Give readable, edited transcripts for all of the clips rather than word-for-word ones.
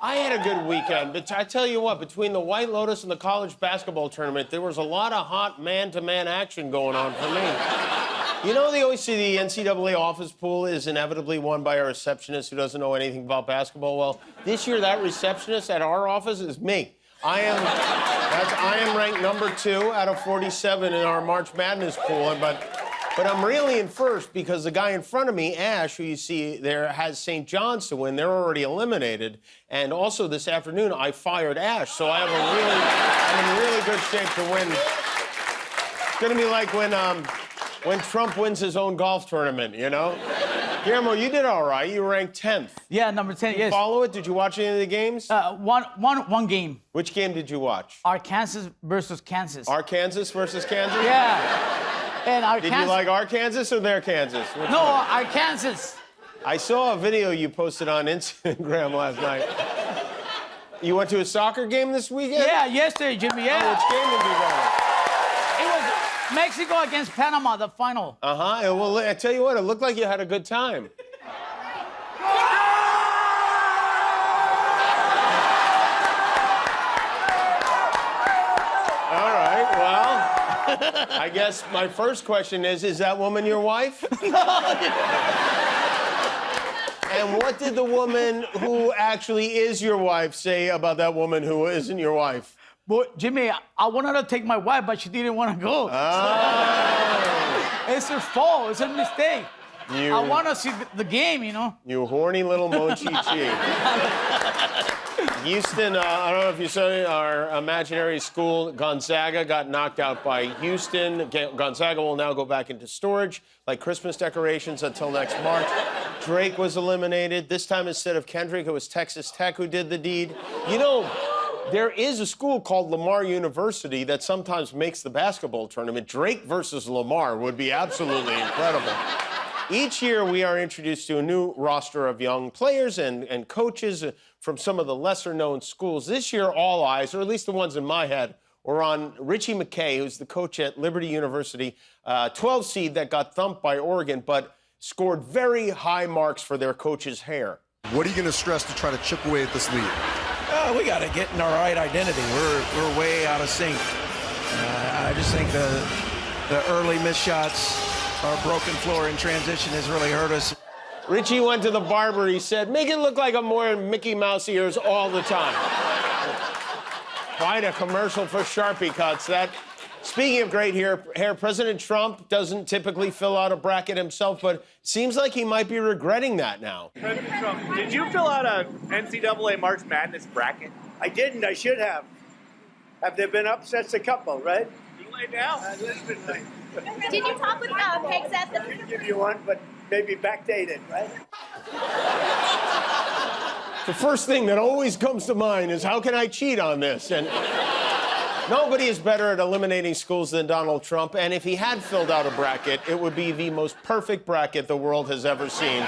I had a good weekend, but I tell you what, between the White Lotus and the college basketball tournament, there was a lot of hot man-to-man action going on for me. You know, they always say the NCAA office pool is inevitably won by a receptionist who doesn't know anything about basketball. Well, this year, that receptionist at our office is me. I am ranked number 2 out of 47 in our March Madness pool, but I'm really in first because the guy in front of me, Ash, who you see there, has St. John's to win. They're already eliminated. And also this afternoon, I fired Ash, so I'm in really good shape to win. It's gonna be like when Trump wins his own golf tournament, you know? Guillermo, you did all right. You ranked 10th. Yeah, number 10, Did you follow it? Did you watch any of the games? One game. Which game did you watch? Arkansas versus Kansas. Arkansas versus Kansas? Yeah. And Arkansas... Did you like Arkansas or their Kansas? Which No, one? Arkansas. I saw a video you posted on Instagram last night. You went to a soccer game this weekend? Yeah, yesterday, Jimmy, yeah. Oh, which game did you go to? It was Mexico against Panama, the final. Uh-huh. Well, I tell you what, it looked like you had a good time. All right, well, I guess my first question is that woman your wife? And what did the woman who actually is your wife say about that woman who isn't your wife? Boy, Jimmy, I wanted to take my wife, but she didn't want to go. Oh. It's her fault. It's a mistake. I want to see the game, you know? You horny little Mo-Chi-Chi. Houston, I don't know if you saw it, our imaginary school, Gonzaga, got knocked out by Houston. Gonzaga will now go back into storage, like Christmas decorations, until next March. Drake was eliminated. This time, instead of Kendrick, it was Texas Tech who did the deed. You know, there is a school called Lamar University that sometimes makes the basketball tournament. Drake versus Lamar would be absolutely incredible. Each year, we are introduced to a new roster of young players and coaches from some of the lesser-known schools. This year, all eyes, or at least the ones in my head, were on Richie McKay, who's the coach at Liberty University, 12 seed that got thumped by Oregon, but scored very high marks for their coach's hair. What are you going to stress to try to chip away at this lead? We got to get in our right identity. We're way out of sync. I just think the early missed shots, our broken floor in transition has really hurt us. Richie went to the barber. He said, make it look like I'm wearing Mickey Mouse ears all the time. Quite a commercial for Sharpie cuts. Speaking of great hair, President Trump doesn't typically fill out a bracket himself, but seems like he might be regretting that now. President Trump, did you fill out a NCAA March Madness bracket? I didn't. I should have. Have there been upsets? A couple, right? You laid down. Did you talk with Pegs at the... I didn't give you one, but maybe backdated, right? The first thing that always comes to mind is, how can I cheat on this? And nobody is better at eliminating schools than Donald Trump, and if he had filled out a bracket, it would be the most perfect bracket the world has ever seen.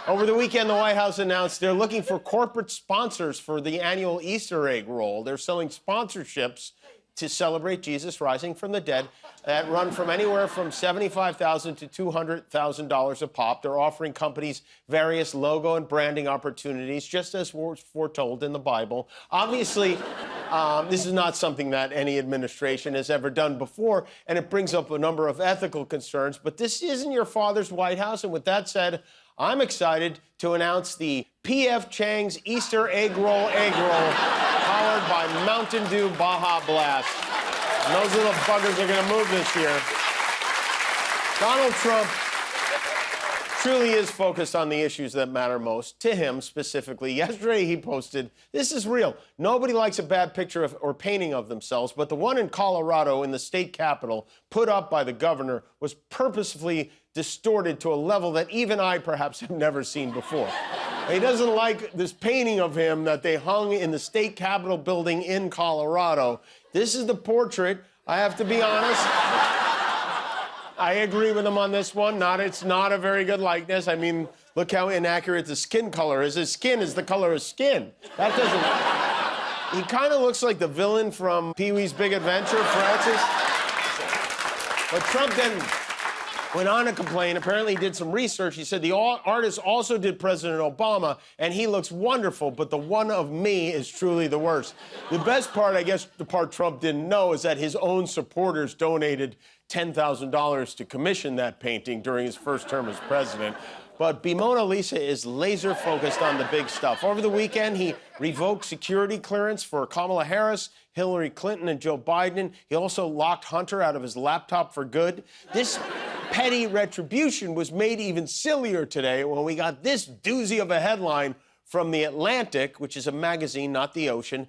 Over the weekend, the White House announced they're looking for corporate sponsors for the annual Easter egg roll. They're selling sponsorships to celebrate Jesus rising from the dead that run from anywhere from $75,000 to $200,000 a pop. They're offering companies various logo and branding opportunities, just as was foretold in the Bible. Obviously, this is not something that any administration has ever done before, and it brings up a number of ethical concerns, but this isn't your father's White House, and with that said, I'm excited to announce the P.F. Chang's Easter Egg Roll, powered by Mountain Dew Baja Blast. And those little buggers are going to move this year. Donald Trump truly is focused on the issues that matter most to him specifically. Yesterday, he posted, this is real. Nobody likes a bad picture of, or painting of themselves, but the one in Colorado in the state capitol put up by the governor was purposefully distorted to a level that even I perhaps have never seen before. He doesn't like this painting of him that they hung in the state capitol building in Colorado. This is the portrait. I have to be honest. I agree with him on this one. It's not a very good likeness. I mean, look how inaccurate the skin color is. His skin is the color of skin. That doesn't... He kind of looks like the villain from Pee-wee's Big Adventure, Francis. But Trump went on to complain. Apparently, he did some research. He said the artist also did President Obama, and he looks wonderful, but the one of me is truly the worst. The best part, I guess the part Trump didn't know, is that his own supporters donated $10,000 to commission that painting during his first term as president. But Mona Lisa is laser focused on the big stuff. Over the weekend, he revoked security clearance for Kamala Harris, Hillary Clinton, and Joe Biden. He also locked Hunter out of his laptop for good. This petty retribution was made even sillier today when we got this doozy of a headline from The Atlantic, which is a magazine, not the ocean.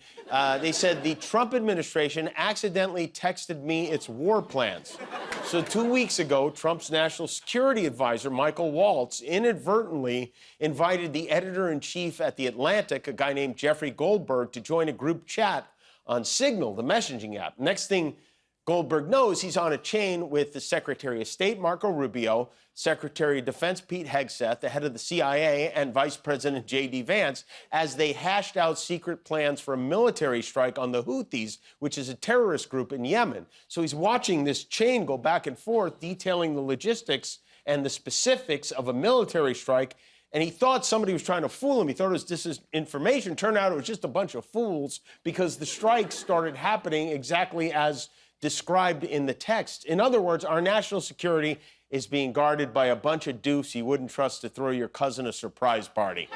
They said the Trump administration accidentally texted me its war plans. So 2 weeks ago, Trump's national security advisor, Michael Waltz, inadvertently invited the editor-in-chief at The Atlantic, a guy named Jeffrey Goldberg, to join a group chat on Signal, the messaging app. Next thing Goldberg knows, he's on a chain with the Secretary of State, Marco Rubio, Secretary of Defense, Pete Hegseth, the head of the CIA, and Vice President J.D. Vance, as they hashed out secret plans for a military strike on the Houthis, which is a terrorist group in Yemen. So he's watching this chain go back and forth, detailing the logistics and the specifics of a military strike, and he thought somebody was trying to fool him. He thought it was disinformation. Turned out it was just a bunch of fools, because the strikes started happening exactly as described in the text. In other words, our national security is being guarded by a bunch of doofs you wouldn't trust to throw your cousin a surprise party.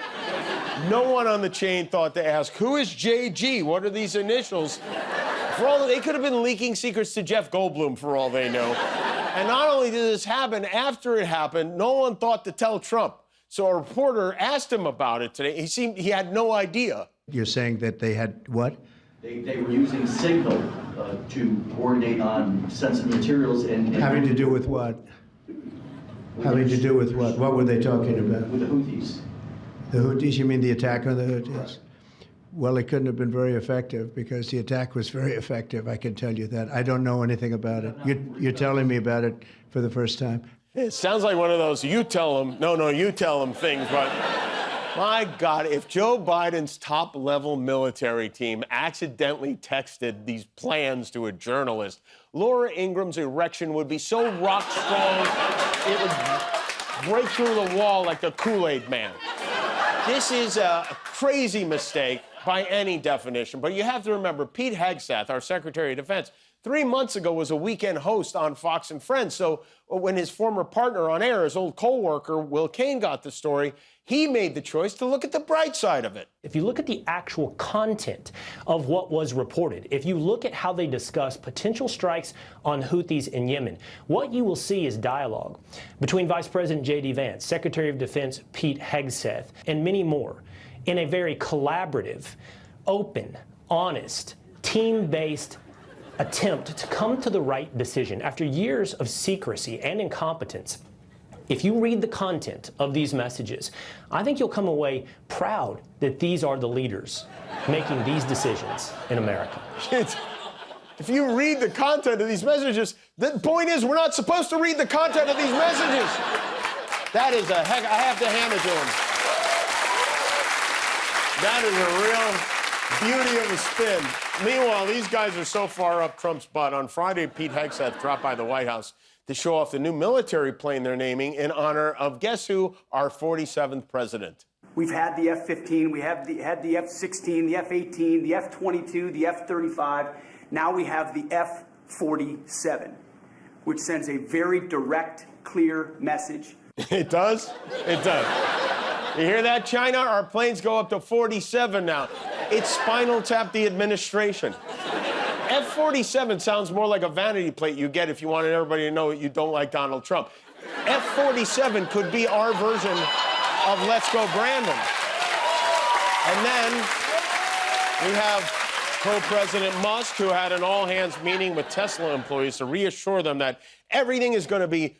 No one on the chain thought to ask, who is JG? What are these initials? For all they could have been leaking secrets to Jeff Goldblum, for all they know. And not only did this happen, after it happened, no one thought to tell Trump. So a reporter asked him about it today. He had no idea. You're saying that they had what? They were using Signal to coordinate on sensitive materials and Having to do with what? Having to do with what? What were they talking about? with the Houthis. The Houthis? You mean the attack on the Houthis? Well, it couldn't have been very effective, because the attack was very effective, I can tell you that. I don't know anything about it. You're telling me about it for the first time. It sounds like one of those you tell them, no, you tell them things, but my God, if Joe Biden's top-level military team accidentally texted these plans to a journalist, Laura Ingram's erection would be so rock-strong, it would break through the wall like the Kool-Aid Man. This is a crazy mistake by any definition, but you have to remember, Pete Hegseth, our Secretary of Defense, 3 months ago was a weekend host on Fox and Friends. So when his former partner on air, his old co-worker, Will Cain, got the story, he made the choice to look at the bright side of it. If you look at the actual content of what was reported, if you look at how they discuss potential strikes on Houthis in Yemen, what you will see is dialogue between Vice President J.D. Vance, Secretary of Defense Pete Hegseth, and many more in a very collaborative, open, honest, team-based attempt to come to the right decision after years of secrecy and incompetence. If you read the content of these messages, I think you'll come away proud that these are the leaders making these decisions in America. If you read the content of these messages, the point is we're not supposed to read the content of these messages. That is a heck, I have to hand it to him. That is a real beauty of a spin. Meanwhile, these guys are so far up Trump's butt. On Friday, Pete Hegseth dropped by the White House to show off the new military plane they're naming in honor of, guess who, our 47th president. We've had the F-15, we have had the F-16, the F-18, the F-22, the F-35. Now we have the F-47, which sends a very direct, clear message. It does? It does. You hear that, China? Our planes go up to 47 now. It's Spinal Tap the administration. F-47 sounds more like a vanity plate you get if you wanted everybody to know you don't like Donald Trump. F-47 could be our version of Let's Go Brandon. And then we have Co-President Musk, who had an all-hands meeting with Tesla employees to reassure them that everything is going to be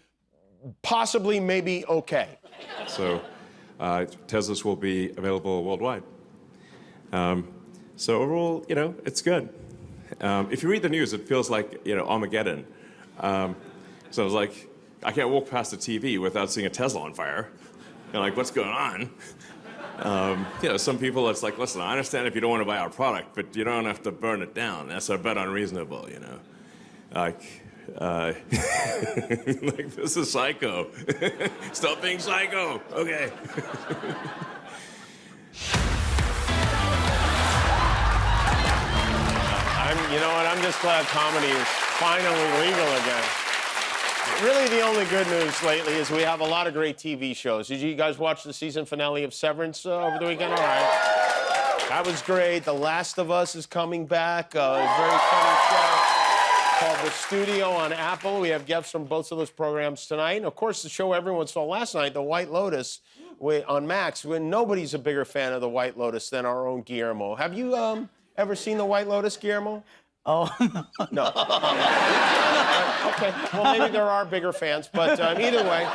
possibly, maybe okay. So Teslas will be available worldwide. So overall, it's good. If you read the news, it feels like, Armageddon. So I was like, I can't walk past the TV without seeing a Tesla on fire. Like, what's going on? Some people, it's like, listen, I understand if you don't want to buy our product, but you don't have to burn it down. That's a bit unreasonable, Like, Like, this is psycho. Stop being psycho. Okay. You know what? I'm just glad comedy is finally legal again. Really, the only good news lately is we have a lot of great TV shows. Did you guys watch the season finale of Severance over the weekend? All right. That was great. The Last of Us is coming back. A very funny show called The Studio on Apple. We have guests from both of those programs tonight. And, of course, the show everyone saw last night, The White Lotus, on Max. When nobody's a bigger fan of The White Lotus than our own Guillermo. Have you ever seen The White Lotus, Guillermo? Oh, no. Okay, well, maybe there are bigger fans, but either way,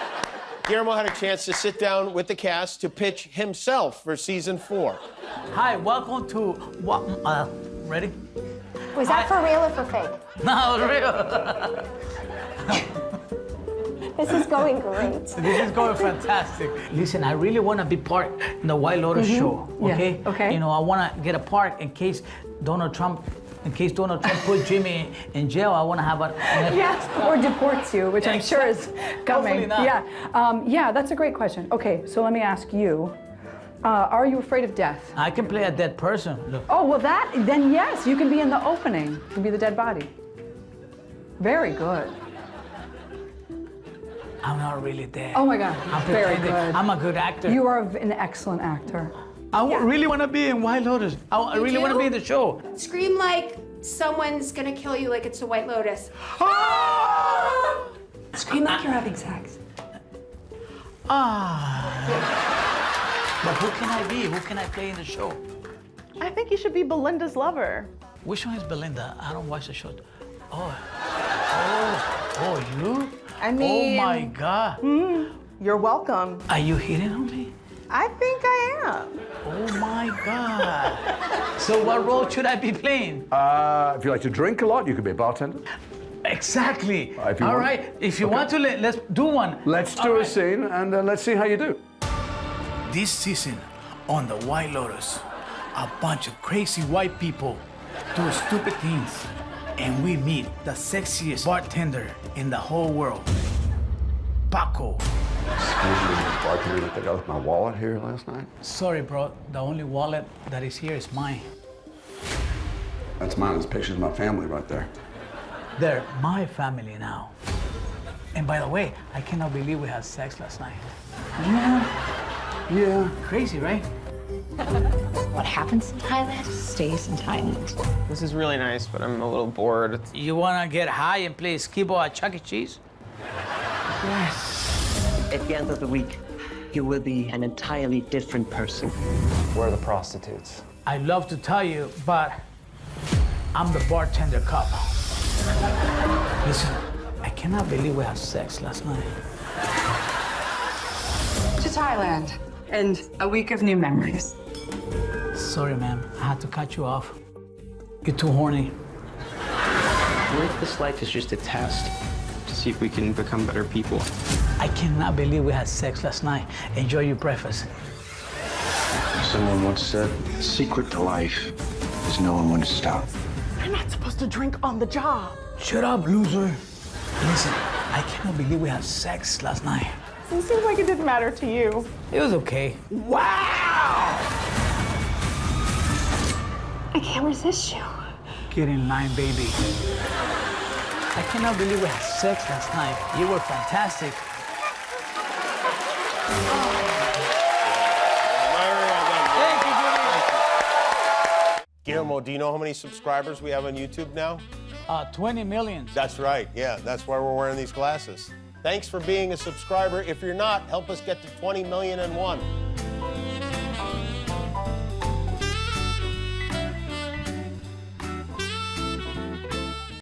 Guillermo had a chance to sit down with the cast to pitch himself for season 4. Hi, welcome to ready? Was that for real or for fake? No, real. This is going great. This is going fantastic. Listen, I really want to be part in the White Lotus show, okay? Yeah, okay. You know, I want to get a part in case Donald Trump put Jimmy in jail. I want to have a... Yes, or deports you, which I'm sure is coming. Hopefully not. Yeah, that's a great question. Okay, so let me ask you, are you afraid of death? I can play a dead person. Look. Oh, well then yes, you can be in the opening. You can be the dead body. Very good. I'm not really dead. Oh my God, very good. I'm a good actor. You are an excellent actor. I really want to be in White Lotus. I really want to be in the show. Scream like someone's gonna kill you like it's a White Lotus. Scream like you're having sex. But who can I be? Who can I play in the show? I think you should be Belinda's lover. Which one is Belinda? I don't watch the show. Oh, you? I mean... Oh my God. You're welcome. Are you hitting on me? I think I am. Oh my God. So what role should I be playing? If you like to drink a lot, you could be a bartender. Exactly. If you All want. right. If you want to, let's do one. Let's do a scene and let's see how you do. This season on The White Lotus, a bunch of crazy white people do stupid things, and we meet the sexiest bartender in the whole world, Paco. Excuse me, bartender, I think I left my wallet here last night. Sorry, bro. The only wallet that is here is mine. That's mine. There's pictures of my family right there. They're my family now. And by the way, I cannot believe we had sex last night. Yeah. Crazy, right? What happens in Thailand stays in Thailand. This is really nice, but I'm a little bored. You wanna get high and play skee-ball at Chuck E. Cheese? Yes. At the end of the week, you will be an entirely different person. Where are the prostitutes? I love to tell you, but I'm the bartender cop. Listen, I cannot believe we had sex last night. To Thailand. And a week of new memories. Sorry, ma'am. I had to cut you off. You're too horny. What if this life is just a test to see if we can become better people? I cannot believe we had sex last night. Enjoy your breakfast. Someone once said, the secret to life is knowing when to stop. You're not supposed to drink on the job. Shut up, loser. Listen, I cannot believe we had sex last night. It seems like it didn't matter to you. It was okay. Wow! I can't resist you. Get in line, baby. I cannot believe we had sex last night. You were fantastic. Guillermo, do you know how many subscribers we have on YouTube now? 20 million. That's right, yeah. That's why we're wearing these glasses. Thanks for being a subscriber. If you're not, help us get to 20,000,001.